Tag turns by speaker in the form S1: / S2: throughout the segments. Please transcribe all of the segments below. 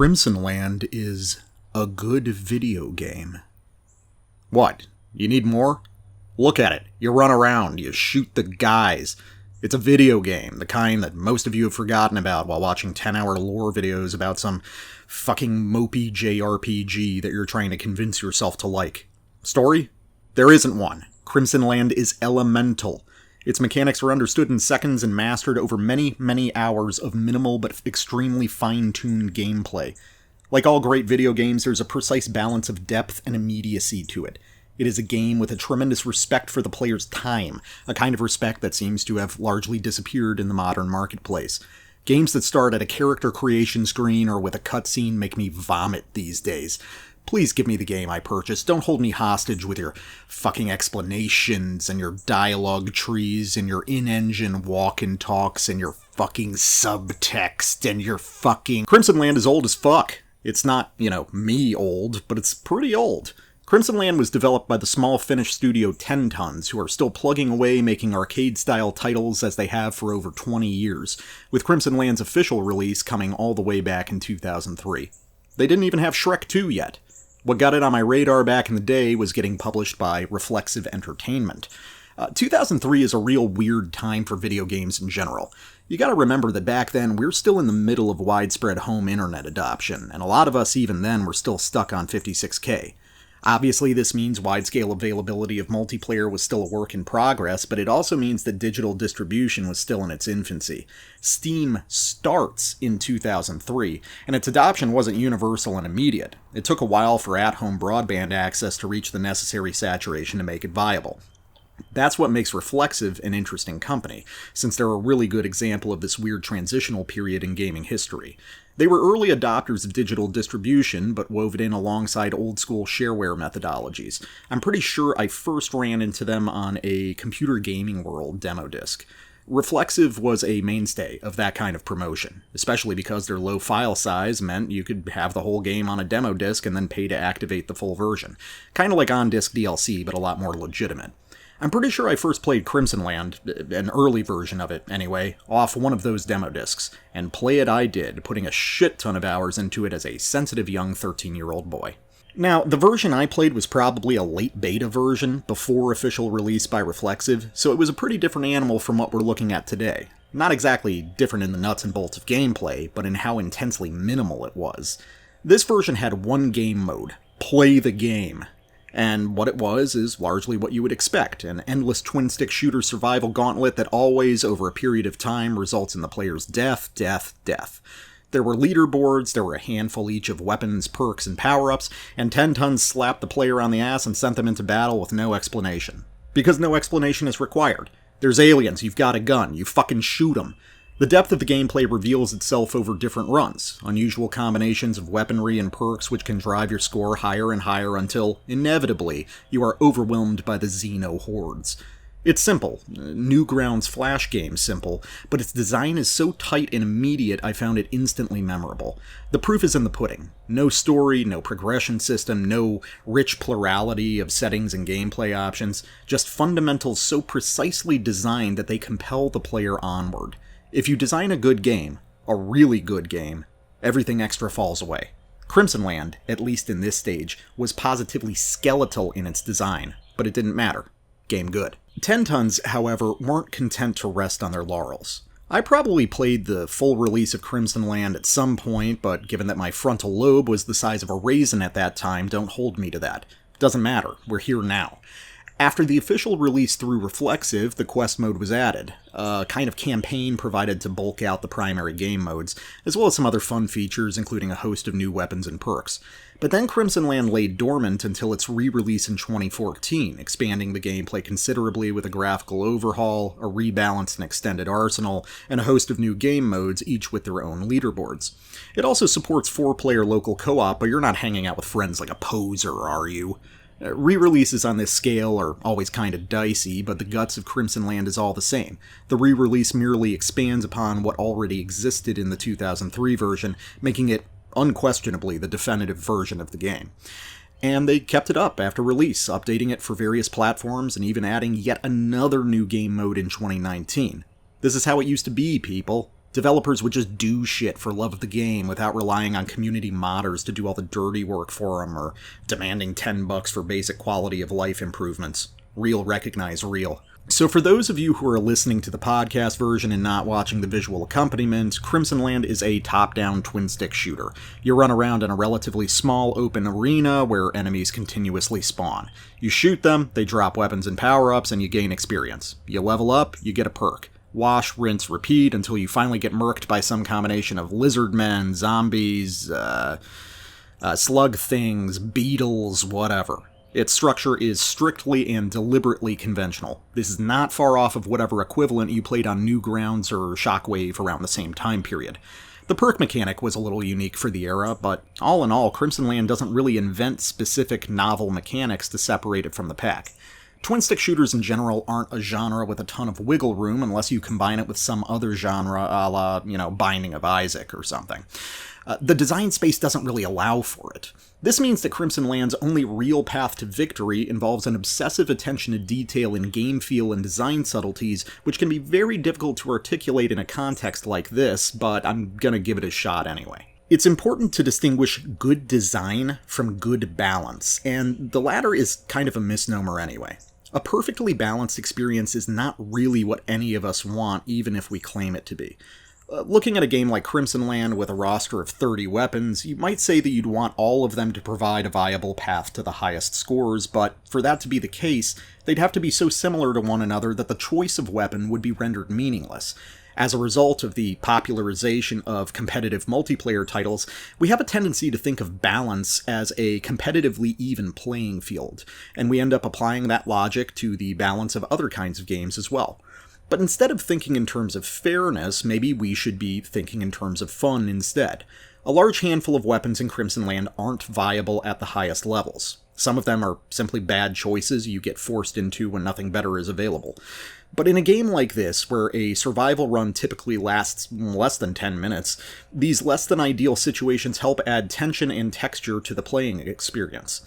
S1: Crimsonland is a good video game. What? You need more? Look at it. You run around, you shoot the guys. It's a video game, the kind that most of you have forgotten about while watching 10-hour lore videos about some fucking mopey JRPG that you're trying to convince yourself to like. Story? There isn't one. Crimsonland is elemental. Its mechanics are understood in seconds and mastered over many, many hours of minimal but extremely fine-tuned gameplay. Like all great video games, there's a precise balance of depth and immediacy to it. It is a game with a tremendous respect for the player's time, a kind of respect that seems to have largely disappeared in the modern marketplace. Games that start at a character creation screen or with a cutscene make me vomit these days. Please give me the game I purchased. Don't hold me hostage with your fucking explanations and your dialogue trees and your in-engine walk-and-talks and your fucking subtext and your fucking... Crimsonland is old as fuck. It's not, me old, but it's pretty old. Crimsonland was developed by the small Finnish studio 10 Tons, who are still plugging away making arcade-style titles as they have for over 20 years, with Crimsonland's official release coming all the way back in 2003. They didn't even have Shrek 2 yet. What got it on my radar back in the day was getting published by Reflexive Entertainment. 2003 is a real weird time for video games in general. You gotta remember that back then we're still in the middle of widespread home internet adoption, and a lot of us even then were still stuck on 56K. Obviously, this means wide-scale availability of multiplayer was still a work in progress, but it also means that digital distribution was still in its infancy. Steam starts in 2003, and its adoption wasn't universal and immediate. It took a while for at-home broadband access to reach the necessary saturation to make it viable. That's what makes Reflexive an interesting company, since they're a really good example of this weird transitional period in gaming history. They were early adopters of digital distribution, but wove it in alongside old-school shareware methodologies. I'm pretty sure I first ran into them on a Computer Gaming World demo disc. Reflexive was a mainstay of that kind of promotion, especially because their low file size meant you could have the whole game on a demo disc and then pay to activate the full version. Kind of like on-disc DLC, but a lot more legitimate. I'm pretty sure I first played Crimsonland, an early version of it anyway, off one of those demo discs, and play it I did, putting a shit ton of hours into it as a sensitive young 13-year-old boy. Now, the version I played was probably a late beta version, before official release by Reflexive, so it was a pretty different animal from what we're looking at today. Not exactly different in the nuts and bolts of gameplay, but in how intensely minimal it was. This version had one game mode, Play the Game. And what it was is largely what you would expect, an endless twin-stick shooter survival gauntlet that always, over a period of time, results in the player's death, death, death. There were leaderboards, there were a handful each of weapons, perks, and power-ups, and 10 Tons slapped the player on the ass and sent them into battle with no explanation. Because no explanation is required. There's aliens, you've got a gun, you fucking shoot them. The depth of the gameplay reveals itself over different runs, unusual combinations of weaponry and perks which can drive your score higher and higher until, inevitably, you are overwhelmed by the Xeno hordes. It's simple, Newgrounds Flash game simple, but its design is so tight and immediate I found it instantly memorable. The proof is in the pudding. No story, no progression system, no rich plurality of settings and gameplay options, just fundamentals so precisely designed that they compel the player onward. If you design a good game, a really good game, everything extra falls away. Crimsonland, at least in this stage, was positively skeletal in its design, but it didn't matter. Game good. 10 Tons, however, weren't content to rest on their laurels. I probably played the full release of Crimsonland at some point, but given that my frontal lobe was the size of a raisin at that time, don't hold me to that. Doesn't matter, we're here now. After the official release through Reflexive, the quest mode was added, a kind of campaign provided to bulk out the primary game modes, as well as some other fun features, including a host of new weapons and perks. But then Crimsonland lay dormant until its re-release in 2014, expanding the gameplay considerably with a graphical overhaul, a rebalanced and extended arsenal, and a host of new game modes, each with their own leaderboards. It also supports 4-player local co-op, but you're not hanging out with friends like a poser, are you? Re-releases on this scale are always kind of dicey, but the guts of Crimsonland is all the same. The re-release merely expands upon what already existed in the 2003 version, making it unquestionably the definitive version of the game. And they kept it up after release, updating it for various platforms and even adding yet another new game mode in 2019. This is how it used to be, people. Developers would just do shit for love of the game without relying on community modders to do all the dirty work for them or demanding $10 for basic quality of life improvements. Real recognize real. So for those of you who are listening to the podcast version and not watching the visual accompaniment, Crimsonland is a top-down twin-stick shooter. You run around in a relatively small open arena where enemies continuously spawn. You shoot them, they drop weapons and power-ups, and you gain experience. You level up, you get a perk. Wash, rinse, repeat until you finally get murked by some combination of lizard men, zombies, slug things, beetles, whatever. Its structure is strictly and deliberately conventional. This is not far off of whatever equivalent you played on Newgrounds or Shockwave around the same time period. The perk mechanic was a little unique for the era, but all in all, Crimsonland doesn't really invent specific novel mechanics to separate it from the pack. Twin-stick shooters in general aren't a genre with a ton of wiggle room unless you combine it with some other genre a la, Binding of Isaac or something. The design space doesn't really allow for it. This means that Crimsonland's only real path to victory involves an obsessive attention to detail in game feel and design subtleties, which can be very difficult to articulate in a context like this, but I'm gonna give it a shot anyway. It's important to distinguish good design from good balance, and the latter is kind of a misnomer anyway. A perfectly balanced experience is not really what any of us want, even if we claim it to be. Looking at a game like Crimsonland with a roster of 30 weapons, you might say that you'd want all of them to provide a viable path to the highest scores, but for that to be the case, they'd have to be so similar to one another that the choice of weapon would be rendered meaningless. As a result of the popularization of competitive multiplayer titles, we have a tendency to think of balance as a competitively even playing field, and we end up applying that logic to the balance of other kinds of games as well. But instead of thinking in terms of fairness, maybe we should be thinking in terms of fun instead. A large handful of weapons in Crimsonland aren't viable at the highest levels. Some of them are simply bad choices you get forced into when nothing better is available. But in a game like this, where a survival run typically lasts less than 10 minutes, these less-than-ideal situations help add tension and texture to the playing experience.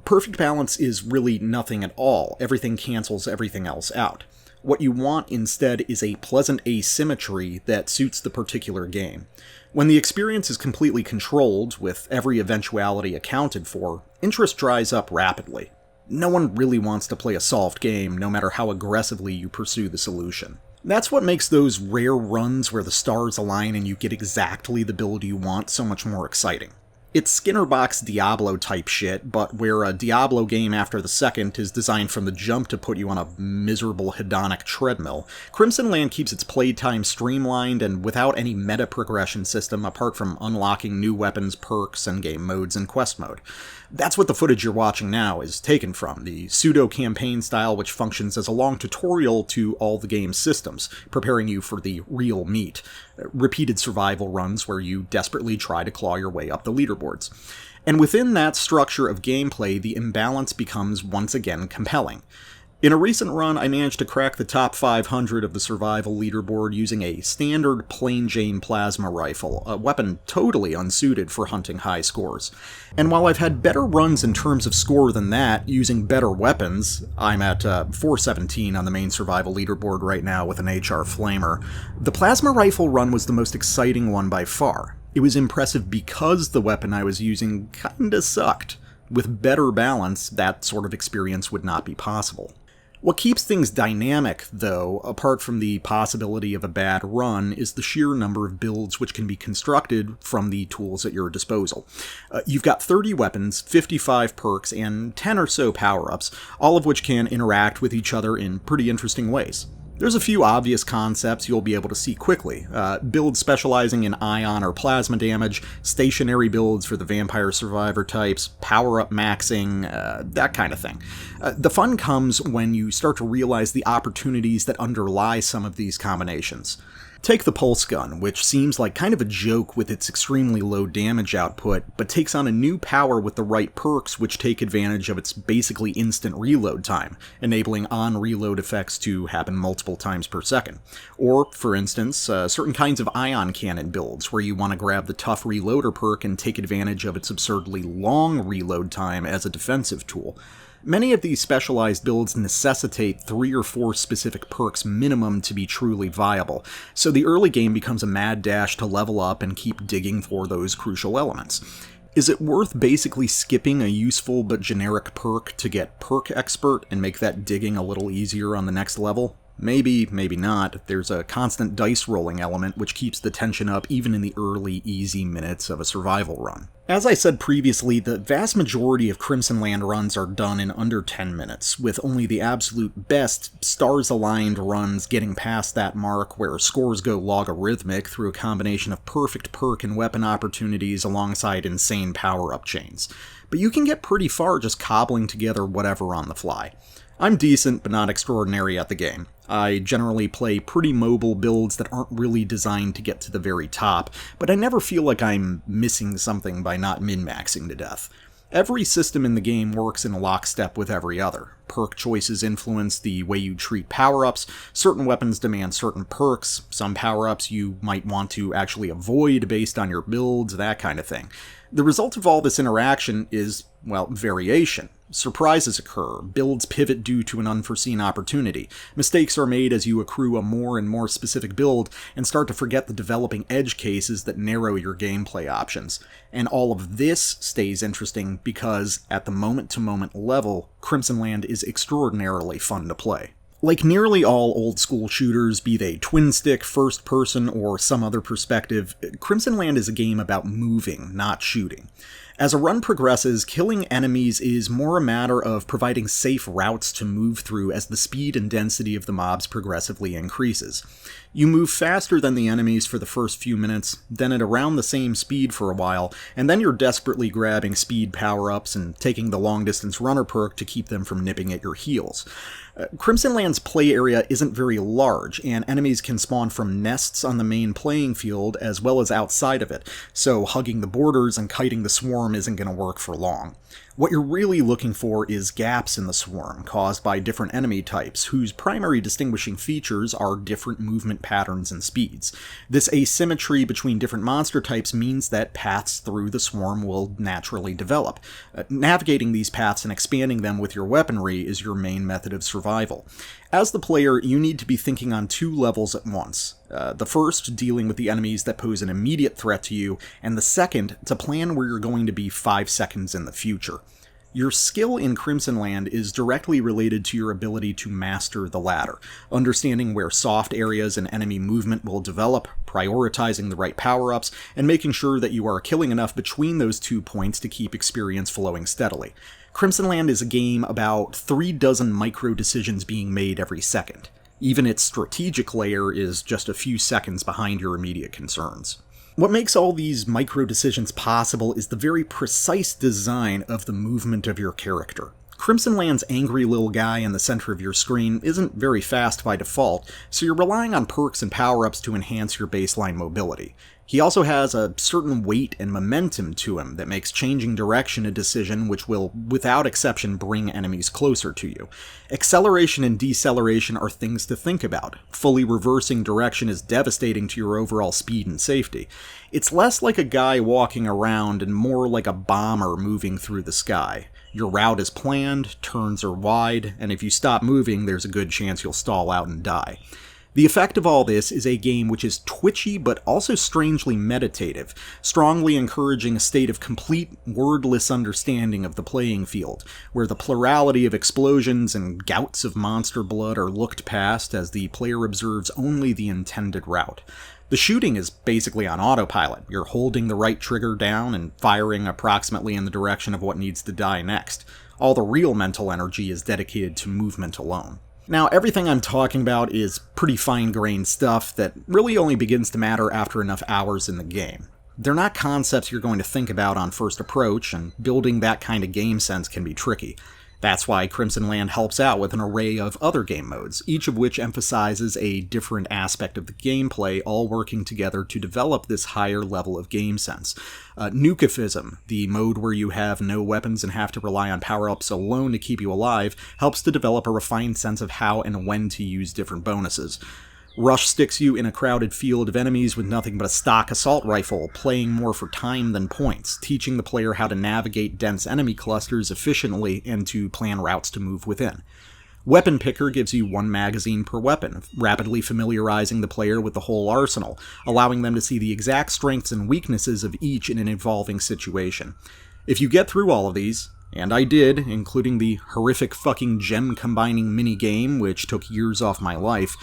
S1: Perfect balance is really nothing at all. Everything cancels everything else out. What you want instead is a pleasant asymmetry that suits the particular game. When the experience is completely controlled, with every eventuality accounted for, interest dries up rapidly. No one really wants to play a solved game, no matter how aggressively you pursue the solution. That's what makes those rare runs where the stars align and you get exactly the build you want so much more exciting. It's Skinner box Diablo type shit, but where a Diablo game after the second is designed from the jump to put you on a miserable hedonic treadmill, Crimsonland keeps its playtime streamlined and without any meta progression system apart from unlocking new weapons, perks, endgame modes, and quest mode. That's what the footage you're watching now is taken from, the pseudo-campaign style which functions as a long tutorial to all the game's systems, preparing you for the real meat. Repeated survival runs where you desperately try to claw your way up the leaderboards. And within that structure of gameplay, the imbalance becomes once again compelling. In a recent run, I managed to crack the top 500 of the survival leaderboard using a standard plain Jane plasma rifle, a weapon totally unsuited for hunting high scores. And while I've had better runs in terms of score than that, using better weapons, I'm at 417 on the main survival leaderboard right now with an HR Flamer, the plasma rifle run was the most exciting one by far. It was impressive because the weapon I was using kinda sucked. With better balance, that sort of experience would not be possible. What keeps things dynamic, though, apart from the possibility of a bad run, is the sheer number of builds which can be constructed from the tools at your disposal. You've got 30 weapons, 55 perks, and 10 or so power-ups, all of which can interact with each other in pretty interesting ways. There's a few obvious concepts you'll be able to see quickly. Builds specializing in ion or plasma damage, stationary builds for the vampire survivor types, power-up maxing, that kind of thing. The fun comes when you start to realize the opportunities that underlie some of these combinations. Take the pulse gun, which seems like kind of a joke with its extremely low damage output, but takes on a new power with the right perks which take advantage of its basically instant reload time, enabling on-reload effects to happen multiple times per second. Or, for instance, certain kinds of ion cannon builds, where you want to grab the tough reloader perk and take advantage of its absurdly long reload time as a defensive tool. Many of these specialized builds necessitate 3 or 4 specific perks minimum to be truly viable, so the early game becomes a mad dash to level up and keep digging for those crucial elements. Is it worth basically skipping a useful but generic perk to get Perk Expert and make that digging a little easier on the next level? Maybe, maybe not. There's a constant dice rolling element which keeps the tension up even in the early, easy minutes of a survival run. As I said previously, the vast majority of Crimsonland runs are done in under 10 minutes, with only the absolute best, stars-aligned runs getting past that mark where scores go logarithmic through a combination of perfect perk and weapon opportunities alongside insane power-up chains. But you can get pretty far just cobbling together whatever on the fly. I'm decent, but not extraordinary at the game. I generally play pretty mobile builds that aren't really designed to get to the very top, but I never feel like I'm missing something by not min-maxing to death. Every system in the game works in lockstep with every other. Perk choices influence the way you treat power-ups, certain weapons demand certain perks, some power-ups you might want to actually avoid based on your builds, that kind of thing. The result of all this interaction is, well, variation. Surprises occur, builds pivot due to an unforeseen opportunity, mistakes are made as you accrue a more and more specific build and start to forget the developing edge cases that narrow your gameplay options. And all of this stays interesting because, at the moment-to-moment level, Crimsonland is extraordinarily fun to play. Like nearly all old-school shooters, be they twin-stick, first-person, or some other perspective, Crimsonland is a game about moving, not shooting. As a run progresses, killing enemies is more a matter of providing safe routes to move through as the speed and density of the mobs progressively increases. You move faster than the enemies for the first few minutes, then at around the same speed for a while, and then you're desperately grabbing speed power-ups and taking the long-distance runner perk to keep them from nipping at your heels. Crimsonland's play area isn't very large, and enemies can spawn from nests on the main playing field as well as outside of it, so hugging the borders and kiting the swarm isn't going to work for long. What you're really looking for is gaps in the swarm, caused by different enemy types, whose primary distinguishing features are different movement patterns and speeds. This asymmetry between different monster types means that paths through the swarm will naturally develop. Navigating these paths and expanding them with your weaponry is your main method of survival. As the player, you need to be thinking on 2 levels at once. The first, dealing with the enemies that pose an immediate threat to you, and the second, to plan where you're going to be 5 seconds in the future. Your skill in Crimsonland is directly related to your ability to master the latter, understanding where soft areas and enemy movement will develop, prioritizing the right power-ups, and making sure that you are killing enough between those 2 points to keep experience flowing steadily. Crimsonland is a game about 36 micro-decisions being made every second. Even its strategic layer is just a few seconds behind your immediate concerns. What makes all these micro-decisions possible is the very precise design of the movement of your character. Crimsonland's angry little guy in the center of your screen isn't very fast by default, so you're relying on perks and power-ups to enhance your baseline mobility. He also has a certain weight and momentum to him that makes changing direction a decision which will, without exception, bring enemies closer to you. Acceleration and deceleration are things to think about. Fully reversing direction is devastating to your overall speed and safety. It's less like a guy walking around and more like a bomber moving through the sky. Your route is planned, turns are wide, and if you stop moving, there's a good chance you'll stall out and die. The effect of all this is a game which is twitchy but also strangely meditative, strongly encouraging a state of complete wordless understanding of the playing field, where the plurality of explosions and gouts of monster blood are looked past as the player observes only the intended route. The shooting is basically on autopilot. You're holding the right trigger down and firing approximately in the direction of what needs to die next. All the real mental energy is dedicated to movement alone. Now, everything I'm talking about is pretty fine-grained stuff that really only begins to matter after enough hours in the game. They're not concepts you're going to think about on first approach, and building that kind of game sense can be tricky. That's why Crimsonland helps out with an array of other game modes, each of which emphasizes a different aspect of the gameplay, all working together to develop this higher level of game sense. Nukifism, the mode where you have no weapons and have to rely on power-ups alone to keep you alive, helps to develop a refined sense of how and when to use different bonuses. Rush sticks you in a crowded field of enemies with nothing but a stock assault rifle, playing more for time than points, teaching the player how to navigate dense enemy clusters efficiently and to plan routes to move within. Weapon Picker gives you one magazine per weapon, rapidly familiarizing the player with the whole arsenal, allowing them to see the exact strengths and weaknesses of each in an evolving situation. If you get through all of these, and I did, including the horrific fucking gem-combining minigame, which took years off my life,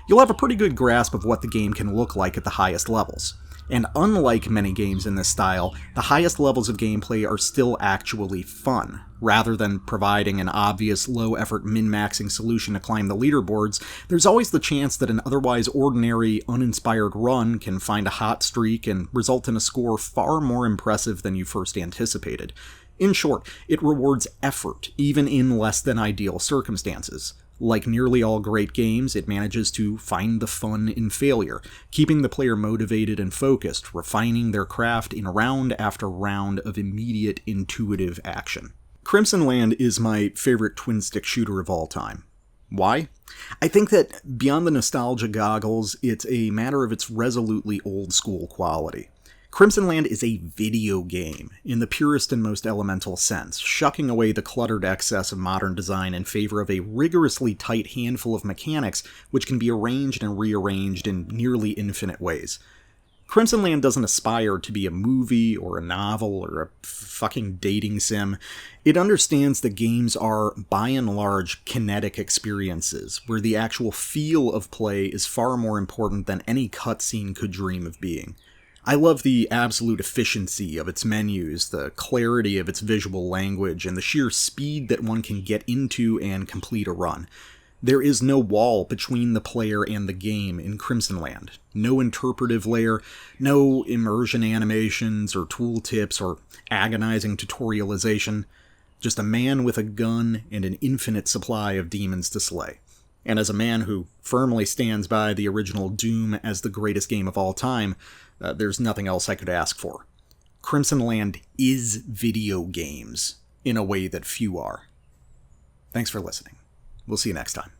S1: you'll have a pretty good grasp of what the game can look like at the highest levels. And unlike many games in this style, the highest levels of gameplay are still actually fun. Rather than providing an obvious low-effort min-maxing solution to climb the leaderboards, there's always the chance that an otherwise ordinary, uninspired run can find a hot streak and result in a score far more impressive than you first anticipated. In short, it rewards effort, even in less than ideal circumstances. Like nearly all great games, it manages to find the fun in failure, keeping the player motivated and focused, refining their craft in round after round of immediate, intuitive action. Crimsonland is my favorite twin-stick shooter of all time. Why? I think that beyond the nostalgia goggles, it's a matter of its resolutely old-school quality. Crimsonland is a video game, in the purest and most elemental sense, shucking away the cluttered excess of modern design in favor of a rigorously tight handful of mechanics which can be arranged and rearranged in nearly infinite ways. Crimsonland doesn't aspire to be a movie or a novel or a fucking dating sim. It understands that games are, by and large, kinetic experiences, where the actual feel of play is far more important than any cutscene could dream of being. I love the absolute efficiency of its menus, the clarity of its visual language, and the sheer speed that one can get into and complete a run. There is no wall between the player and the game in Crimsonland. No interpretive layer, no immersion animations or tooltips or agonizing tutorialization. Just a man with a gun and an infinite supply of demons to slay. And as a man who firmly stands by the original Doom as the greatest game of all time, there's nothing else I could ask for. Crimsonland is video games in a way that few are. Thanks for listening. We'll see you next time.